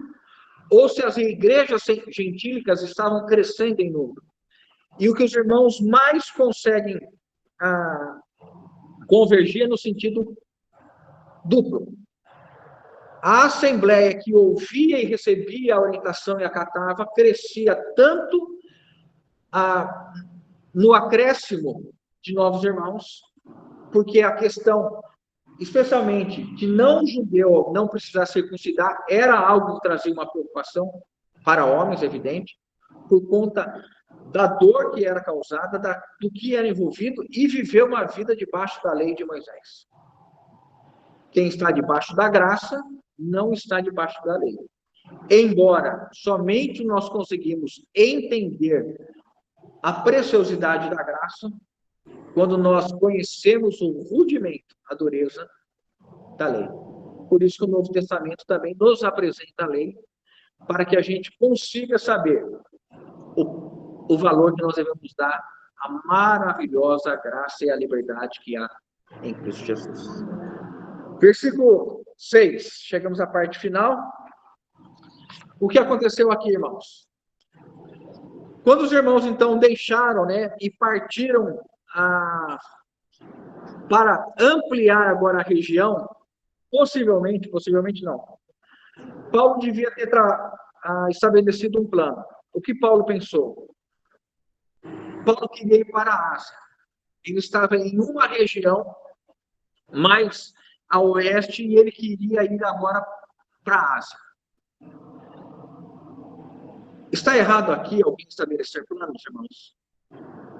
Speaker 1: ou se as igrejas gentílicas estavam crescendo em número. E o que os irmãos mais conseguem convergir no sentido duplo. A assembleia que ouvia e recebia a orientação e acatava crescia tanto no acréscimo de novos irmãos, porque a questão, especialmente de não judeu não precisar circuncidar, era algo que trazia uma preocupação para homens, evidente, por conta da dor que era causada, do que era envolvido, e viver uma vida debaixo da lei de Moisés. Quem está debaixo da graça não está debaixo da lei. Embora somente nós conseguimos entender a preciosidade da graça quando nós conhecemos o rudimento, a dureza da lei. Por isso que o Novo Testamento também nos apresenta a lei, para que a gente consiga saber o valor que nós devemos dar à maravilhosa graça e à liberdade que há em Cristo Jesus. Versículo 6, chegamos à parte final. O que aconteceu aqui, irmãos? Quando os irmãos, então, deixaram, né, e partiram para ampliar agora a região, possivelmente não, Paulo devia ter estabelecido um plano. O que Paulo pensou? Paulo queria ir para a Ásia. Ele estava em uma região mais a oeste e ele queria ir agora para a Ásia. Está errado aqui alguém estabelecer planos, irmãos?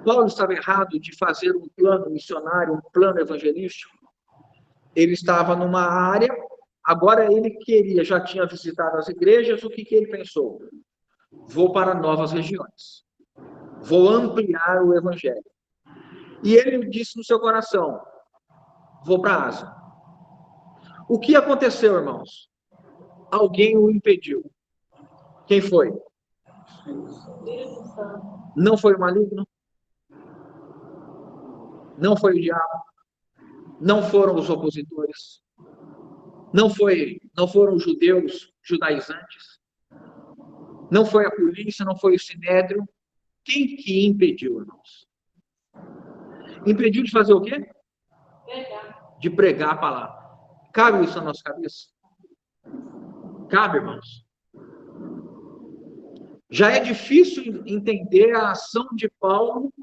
Speaker 1: Paulo estava errado de fazer um plano missionário, um plano evangelístico? Ele estava numa área, agora ele queria, já tinha visitado as igrejas, o que ele pensou? Vou para novas regiões. Vou ampliar o evangelho. E ele disse no seu coração, vou para a Ásia. O que aconteceu, irmãos? Alguém o impediu. Quem foi? Não foi o maligno? Não foi o diabo? Não foram os opositores? Não foram os judeus judaizantes? Não foi a polícia? Não foi o sinédrio? Quem que impediu, irmãos? Impediu de fazer o quê? De pregar a palavra. Cabe isso na nossa cabeça? Cabe, irmãos. Já é difícil entender a ação de Paulo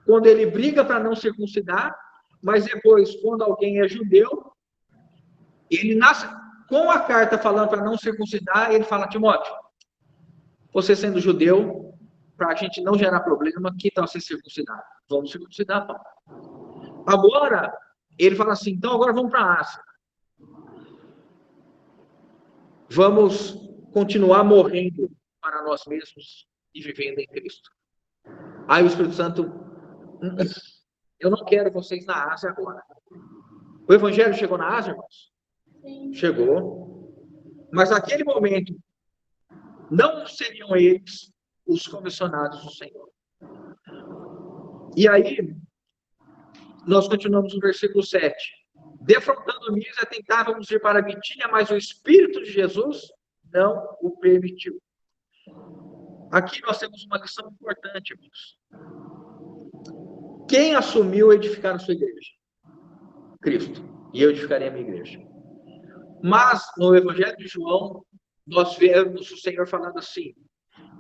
Speaker 1: quando ele briga para não circuncidar, mas depois, quando alguém é judeu, ele nasce com a carta falando para não circuncidar, ele fala, Timóteo, você sendo judeu, para a gente não gerar problema, que tal ser circuncidado? Vamos circuncidar, Paulo. Agora, ele fala assim, então agora vamos para a Ásia. Vamos continuar morrendo para nós mesmos e vivendo em Cristo. Aí o Espírito Santo, eu não quero vocês na Ásia agora. O Evangelho chegou na Ásia, irmãos? Sim. Chegou. Mas naquele momento, não seriam eles os comissionados do Senhor. E aí, nós continuamos no versículo 7. Defrontando Mísia, tentávamos ir para Bitínia, mas o Espírito de Jesus não o permitiu. Aqui nós temos uma lição importante, irmãos. Quem assumiu edificar a sua igreja? Cristo. E eu edificarei a minha igreja. Mas, no Evangelho de João, nós vemos o Senhor falando assim: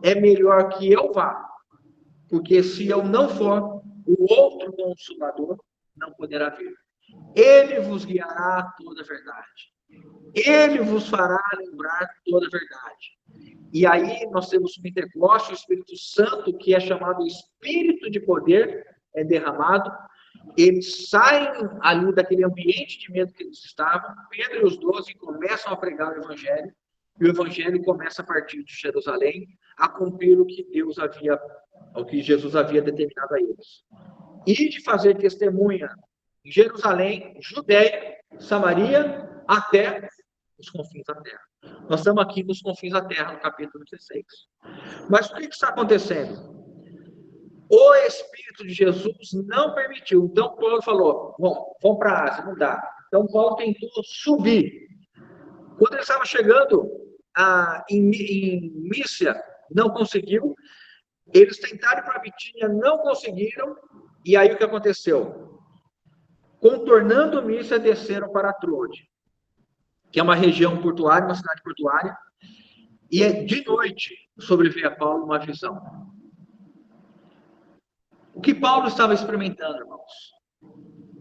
Speaker 1: é melhor que eu vá, porque se eu não for, o outro Consolador não poderá vir. Ele vos guiará a toda a verdade. Ele vos fará lembrar toda a verdade. E aí nós temos o Pentecostes, o Espírito Santo, que é chamado Espírito de poder, é derramado. Eles saem ali daquele ambiente de medo que eles estavam. Pedro e os 12 começam a pregar o Evangelho. E o Evangelho começa a partir de Jerusalém a cumprir o que Jesus havia determinado a eles. E de fazer testemunha em Jerusalém, Judeia, Samaria, até os confins da terra. Nós estamos aqui nos confins da terra, no capítulo 16. Mas o que está acontecendo? O Espírito de Jesus não permitiu. Então, Paulo falou, bom, vamos para a Ásia, não dá. Então, Paulo tentou subir. Quando ele estava chegando em Mísia, não conseguiu. Eles tentaram ir para a Bitínia, não conseguiram. E aí, o que aconteceu? Contornando Mísia, desceram para Troade, que é uma região portuária, uma cidade portuária. E de noite sobreveio a Paulo uma visão. O que Paulo estava experimentando, irmãos,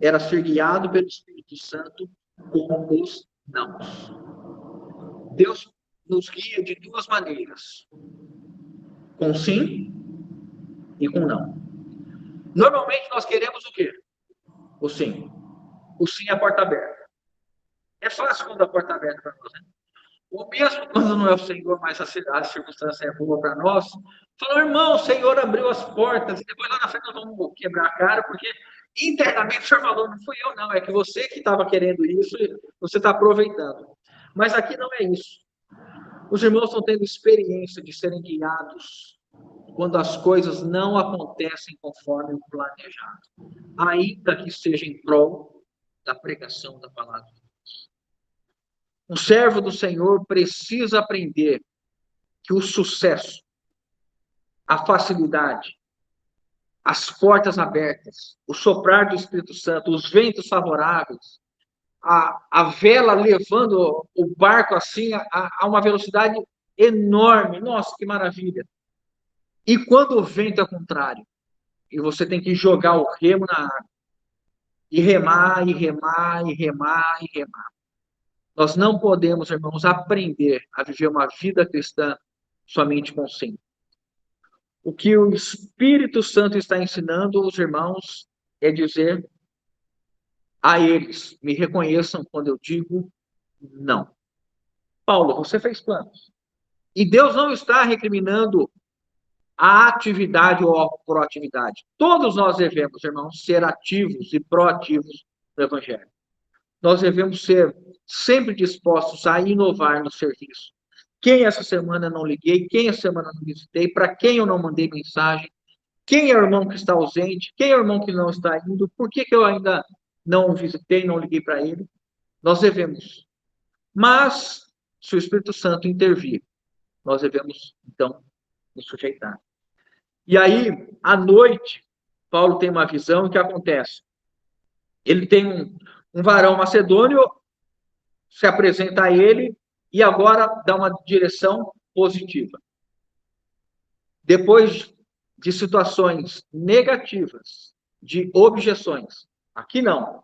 Speaker 1: era ser guiado pelo Espírito Santo com os nãos. Deus nos guia de duas maneiras: com sim e com não. Normalmente nós queremos o quê? O sim. O sim é a porta aberta. É fácil quando a porta é aberta para nós, né? Ou mesmo quando não é o Senhor, mas a circunstância é boa para nós, falou, irmão, o Senhor abriu as portas, e depois lá na frente nós vamos quebrar a cara, porque internamente o Senhor falou, não fui eu não, é que você que estava querendo isso, você está aproveitando. Mas aqui não é isso. Os irmãos estão tendo experiência de serem guiados quando as coisas não acontecem conforme o planejado, ainda que seja em prol da pregação da palavra. Um servo do Senhor precisa aprender que o sucesso, a facilidade, as portas abertas, o soprar do Espírito Santo, os ventos favoráveis, a vela levando o barco assim a uma velocidade enorme. Nossa, que maravilha! E quando o vento é contrário, e você tem que jogar o remo na água, e remar, e remar, e remar, e remar. Nós não podemos, irmãos, aprender a viver uma vida cristã somente com sim. O que o Espírito Santo está ensinando os irmãos é dizer a eles, me reconheçam quando eu digo não. Paulo, você fez planos. E Deus não está recriminando a atividade ou a proatividade. Todos nós devemos, irmãos, ser ativos e proativos no Evangelho. Nós devemos ser sempre dispostos a inovar no serviço. Quem essa semana não liguei, quem essa semana não visitei, para quem eu não mandei mensagem, quem é o irmão que está ausente, quem é o irmão que não está indo, por que eu ainda não visitei, não liguei para ele. Nós devemos. Mas, se o Espírito Santo intervir, nós devemos, então, nos sujeitar. E aí, à noite, Paulo tem uma visão, e o que acontece? Ele tem um varão macedônio, se apresenta a ele, e agora dá uma direção positiva. Depois de situações negativas, de objeções, aqui não.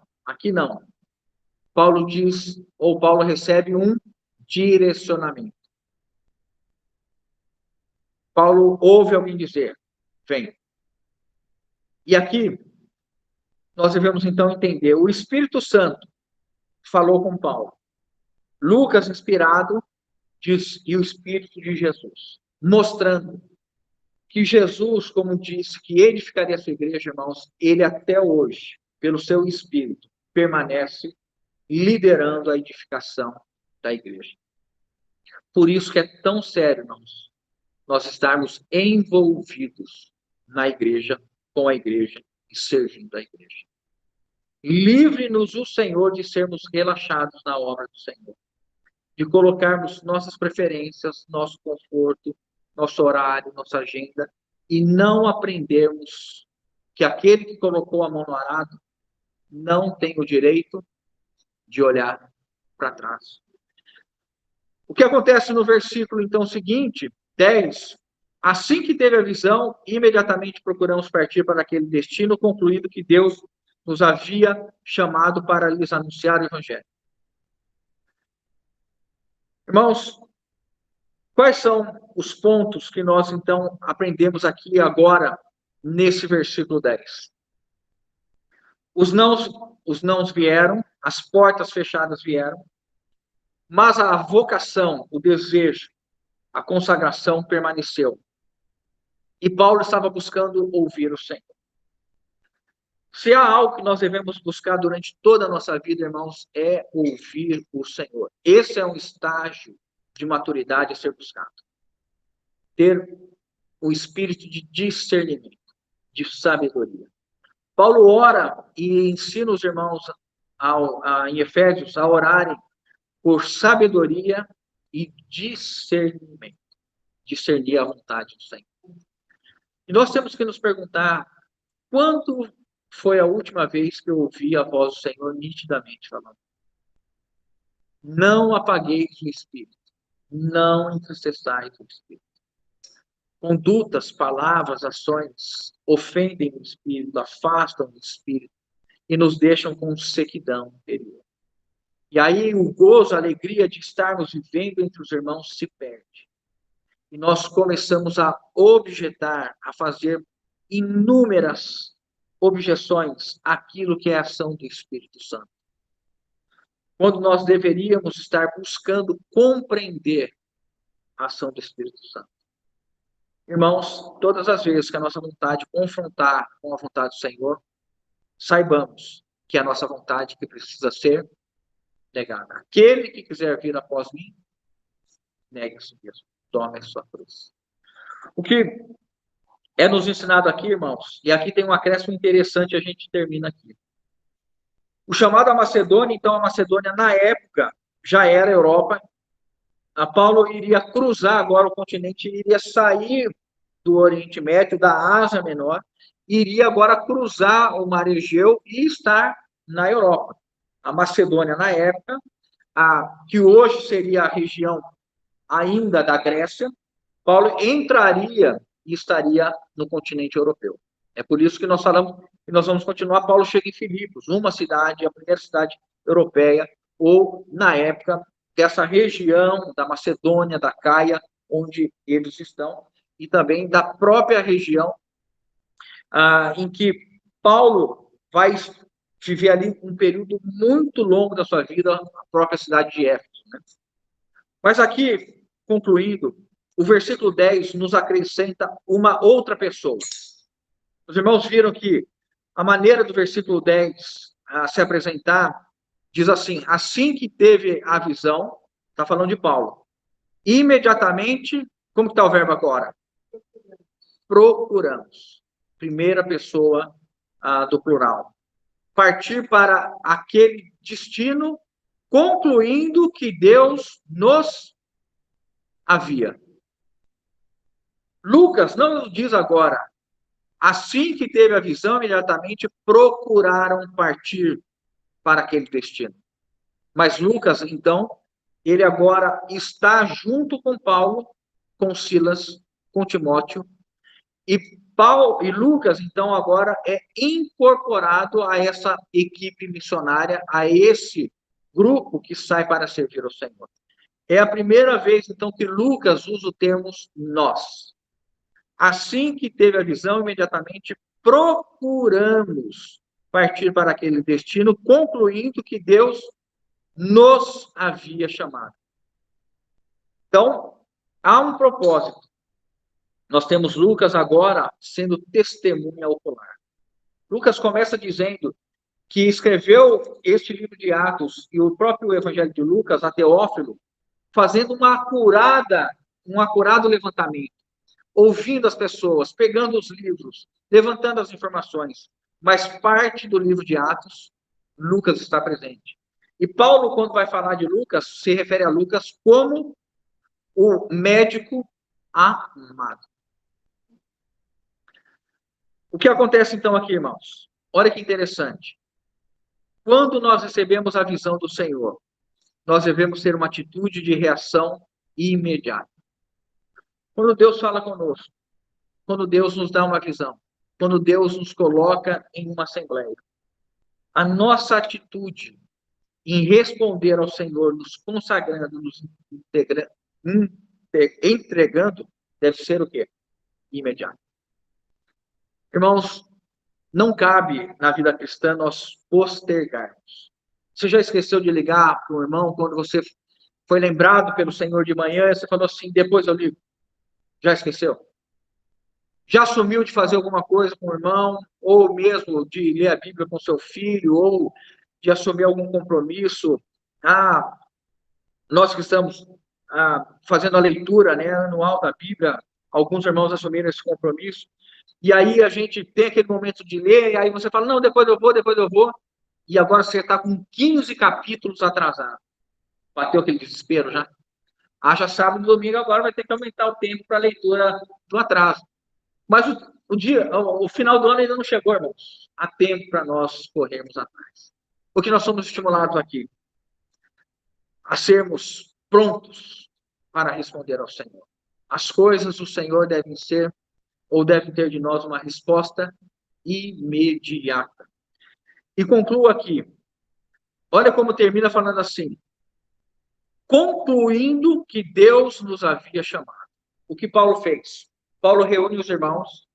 Speaker 1: Paulo diz, ou Paulo recebe um direcionamento. Paulo ouve alguém dizer, vem. E aqui, nós devemos então entender, o Espírito Santo falou com Paulo. Lucas, inspirado, e o Espírito de Jesus, mostrando que Jesus, como disse, que ele ficaria a sua igreja, irmãos, ele até hoje, pelo seu Espírito, permanece liderando a edificação da igreja. Por isso que é tão sério, irmãos, nós estarmos envolvidos na igreja, com a igreja e servindo a igreja. Livre-nos o Senhor de sermos relaxados na obra do Senhor, de colocarmos nossas preferências, nosso conforto, nosso horário, nossa agenda, e não aprendermos que aquele que colocou a mão no arado não tem o direito de olhar para trás. O que acontece no versículo, então, seguinte, 10, assim que teve a visão, imediatamente procuramos partir para aquele destino, concluído que Deus nos havia chamado para lhes anunciar o Evangelho. Irmãos, quais são os pontos que nós, então, aprendemos aqui agora, nesse versículo 10? Os nãos vieram, as portas fechadas vieram, mas a vocação, o desejo, a consagração permaneceu. E Paulo estava buscando ouvir o Senhor. Se há algo que nós devemos buscar durante toda a nossa vida, irmãos, é ouvir o Senhor. Esse é um estágio de maturidade a ser buscado. Ter o espírito de discernimento, de sabedoria. Paulo ora e ensina os irmãos em Efésios a orarem por sabedoria e discernimento. Discernir a vontade do Senhor. E nós temos que nos perguntar quando foi a última vez que eu ouvi a voz do Senhor nitidamente falando. Não apagueis o Espírito. Não entristeçais o Espírito. Condutas, palavras, ações ofendem o Espírito, afastam o Espírito e nos deixam com sequidão interior. E aí o gozo, a alegria de estarmos vivendo entre os irmãos se perde. E nós começamos a objetar, a fazer inúmeras objeções àquilo que é a ação do Espírito Santo. Quando nós deveríamos estar buscando compreender a ação do Espírito Santo. Irmãos, todas as vezes que a nossa vontade confrontar com a vontade do Senhor, saibamos que é a nossa vontade que precisa ser negada. Aquele que quiser vir após mim, negue a si mesmo, tome a sua cruz. O que é nos ensinado aqui, irmãos, e aqui tem um acréscimo interessante, a gente termina aqui. O chamado à Macedônia, então, a Macedônia, na época, já era Europa. A Paulo iria cruzar agora o continente, iria sair do Oriente Médio, da Ásia Menor, iria agora cruzar o Mar Egeu e estar na Europa. A Macedônia, na época, que hoje seria a região ainda da Grécia, Paulo entraria e estaria no continente europeu. É por isso que nós falamos que nós vamos continuar. Paulo chega em Filipos, uma cidade, a primeira cidade europeia, ou, na época, dessa região da Macedônia, da Caia, onde eles estão, e também da própria região em que Paulo vai viver ali um período muito longo da sua vida, a própria cidade de Éfeso. Né? Mas aqui, concluindo, o versículo 10 nos acrescenta uma outra pessoa. Os irmãos viram que a maneira do versículo 10 se apresentar diz assim que teve a visão, está falando de Paulo, imediatamente, como está o verbo agora? Procuramos. Primeira pessoa do plural. Partir para aquele destino, concluindo que Deus nos havia. Lucas não nos diz agora, assim que teve a visão, imediatamente procuraram partir para aquele destino. Mas Lucas, então, ele agora está junto com Paulo, com Silas, com Timóteo, e Lucas, então, agora é incorporado a essa equipe missionária, a esse grupo que sai para servir ao Senhor. É a primeira vez, então, que Lucas usa o termo nós. Assim que teve a visão, imediatamente procuramos partir para aquele destino, concluindo que Deus nos havia chamado. Então, há um propósito. Nós temos Lucas agora sendo testemunha ocular. Lucas começa dizendo que escreveu este livro de Atos e o próprio Evangelho de Lucas a Teófilo, fazendo um acurado levantamento, ouvindo as pessoas, pegando os livros, levantando as informações. Mas parte do livro de Atos, Lucas está presente. E Paulo, quando vai falar de Lucas, se refere a Lucas como o médico amado. O que acontece então aqui, irmãos? Olha que interessante. Quando nós recebemos a visão do Senhor, nós devemos ter uma atitude de reação imediata. Quando Deus fala conosco, quando Deus nos dá uma visão, quando Deus nos coloca em uma assembleia, a nossa atitude em responder ao Senhor, nos consagrando, nos entregando, deve ser o quê? Imediato. Irmãos, não cabe na vida cristã nós postergarmos. Você já esqueceu de ligar para o irmão quando você foi lembrado pelo Senhor de manhã, você falou assim, depois eu ligo. Já esqueceu? Já sumiu de fazer alguma coisa com o irmão, ou mesmo de ler a Bíblia com seu filho, ou de assumir algum compromisso? Nós que estamos fazendo a leitura, né, anual da Bíblia, alguns irmãos assumiram esse compromisso, e aí a gente tem aquele momento de ler, e aí você fala, não, depois eu vou, e agora você está com 15 capítulos atrasado. Bateu aquele desespero já? Já sábado e domingo agora vai ter que aumentar o tempo para a leitura do atraso. Mas o final do ano ainda não chegou, irmãos. Há tempo para nós corrermos atrás. Porque nós somos estimulados aqui a sermos prontos para responder ao Senhor. As coisas do Senhor devem ser, ou devem ter de nós uma resposta imediata. E concluo aqui. Olha como termina falando assim. Concluindo que Deus nos havia chamado. O que Paulo fez? Paulo reúne os irmãos.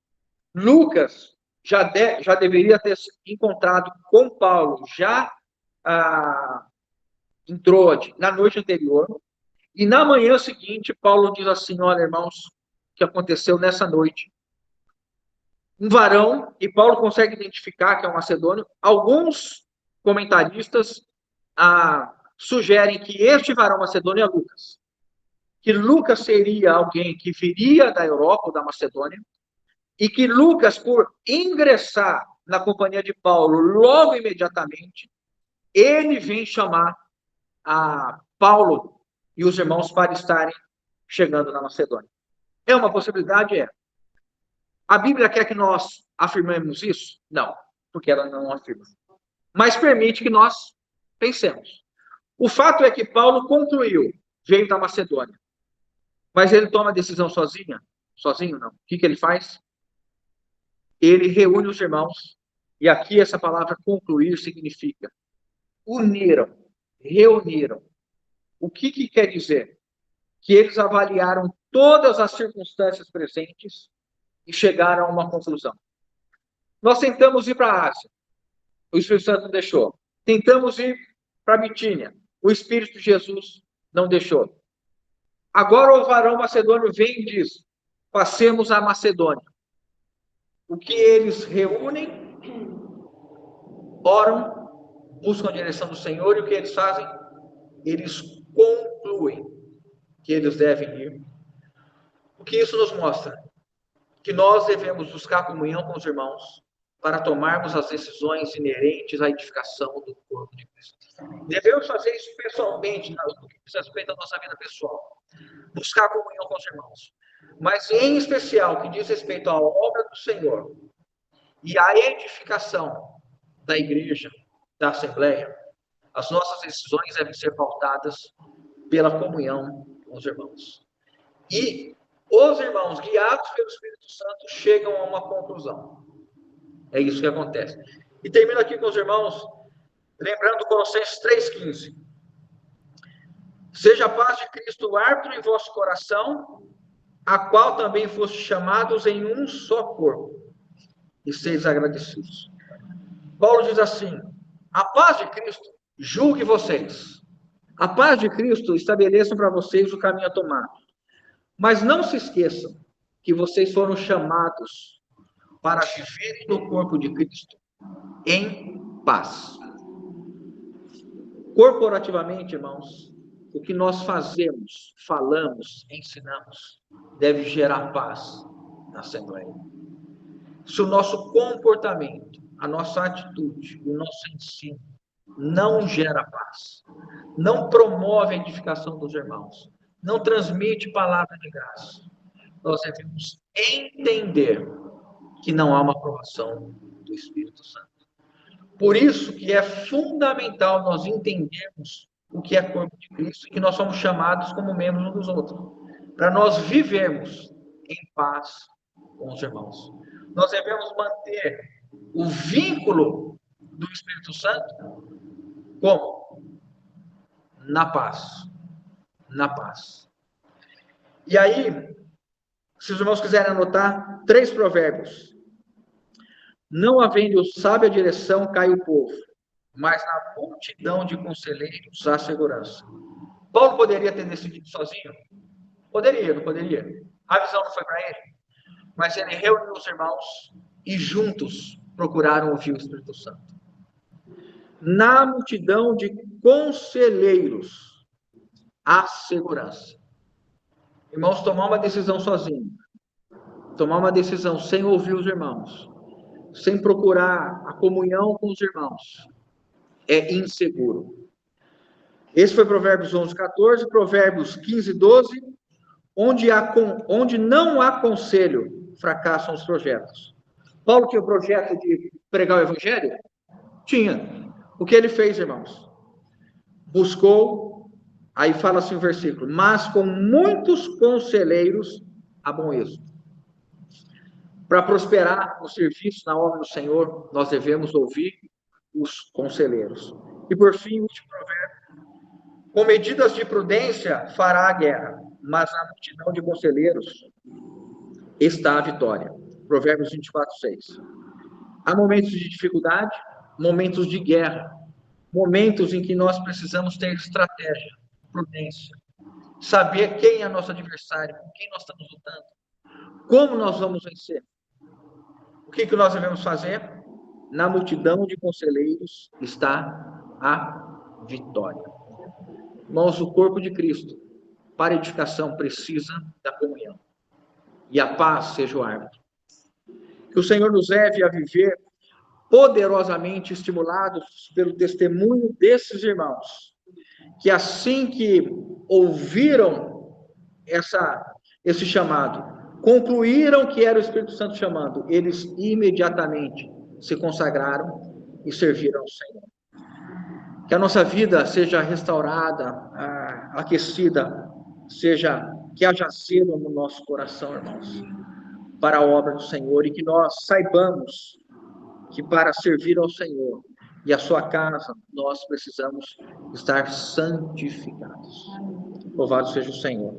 Speaker 1: Lucas já deveria ter encontrado com Paulo, já em Troade, na noite anterior. E na manhã seguinte, Paulo diz assim, olha, irmãos, o que aconteceu nessa noite. Um varão, e Paulo consegue identificar que é um macedônio. Alguns comentaristas sugerem que este varão macedônio é Lucas. Que Lucas seria alguém que viria da Europa, ou da Macedônia, e que Lucas, por ingressar na companhia de Paulo logo imediatamente, ele vem chamar a Paulo e os irmãos para estarem chegando na Macedônia. É uma possibilidade? É. A Bíblia quer que nós afirmemos isso? Não, porque ela não afirma. Mas permite que nós pensemos. O fato é que Paulo concluiu, veio da Macedônia. Mas ele toma a decisão sozinho? Sozinho, não. O que ele faz? Ele reúne os irmãos, e aqui essa palavra concluir significa uniram, reuniram. O que quer dizer? Que eles avaliaram todas as circunstâncias presentes e chegaram a uma conclusão. Nós tentamos ir para a Ásia, o Espírito Santo não deixou. Tentamos ir para a Bitínia, o Espírito de Jesus não deixou. Agora o varão macedônio vem e diz, passemos a Macedônia. O que eles reúnem, oram, buscam a direção do Senhor, e o que eles fazem? Eles concluem que eles devem ir. O que isso nos mostra? Que nós devemos buscar comunhão com os irmãos para tomarmos as decisões inerentes à edificação do corpo de Cristo. Devemos fazer isso pessoalmente, no que diz respeito à nossa vida pessoal. Buscar comunhão com os irmãos. Mas, em especial, que diz respeito à obra do Senhor e à edificação da igreja, da Assembleia, as nossas decisões devem ser pautadas pela comunhão com os irmãos. E os irmãos, guiados pelo Espírito Santo, chegam a uma conclusão. É isso que acontece. E termino aqui com os irmãos, lembrando Colossenses 3,15. Seja a paz de Cristo o árbitro em vosso coração, a qual também foste chamados em um só corpo, e seis agradecidos. Paulo diz assim, a paz de Cristo julgue vocês. A paz de Cristo estabeleça para vocês o caminho a tomar. Mas não se esqueçam que vocês foram chamados para viverem no corpo de Cristo em paz. Corporativamente, irmãos, o que nós fazemos, falamos, ensinamos, deve gerar paz na Assembleia. Se o nosso comportamento, a nossa atitude, o nosso ensino não gera paz, não promove a edificação dos irmãos, não transmite palavra de graça, nós devemos entender que não há uma aprovação do Espírito Santo. Por isso que é fundamental nós entendermos o que é corpo de Cristo e que nós somos chamados como membros uns dos outros, para nós vivermos em paz com os irmãos. Nós devemos manter o vínculo do Espírito Santo como? Na paz. Na paz. E aí, se os irmãos quiserem anotar, 3 provérbios. Não havendo sábia direção, cai o povo, mas na multidão de conselheiros há segurança. Paulo poderia ter decidido sozinho? Poderia, não poderia? A visão não foi para ele. Mas ele reuniu os irmãos e juntos procuraram ouvir o Espírito Santo. Na multidão de conselheiros há segurança. Irmãos, tomar uma decisão sozinho, tomar uma decisão sem ouvir os irmãos, sem procurar a comunhão com os irmãos, é inseguro. Esse foi Provérbios 11, 14, Provérbios 15, 12, onde não há conselho, fracassam os projetos. Paulo tinha o projeto de pregar o evangelho? Tinha. O que ele fez, irmãos? Buscou, aí fala assim o versículo, mas com muitos conselheiros há bom êxito. Para prosperar no serviço, na obra do Senhor, nós devemos ouvir os conselheiros. E por fim, o último provérbio, com medidas de prudência fará a guerra, mas na multidão de conselheiros está a vitória. Provérbios 24, 6. Há momentos de dificuldade, momentos de guerra, momentos em que nós precisamos ter estratégia, prudência, saber quem é nosso adversário, com quem nós estamos lutando, como nós vamos vencer. O que nós devemos fazer? Na multidão de conselheiros está a vitória. Irmãos, o corpo de Cristo, para edificação, precisa da comunhão. E a paz seja o árbitro. Que o Senhor nos leve a viver poderosamente estimulados pelo testemunho desses irmãos, que assim que ouviram esse chamado, concluíram que era o Espírito Santo chamando, eles imediatamente se consagraram e serviram ao Senhor. Que a nossa vida seja restaurada, aquecida, que haja zelo no nosso coração, irmãos, para a obra do Senhor, e que nós saibamos que para servir ao Senhor e a sua casa, nós precisamos estar santificados. Louvado seja o Senhor.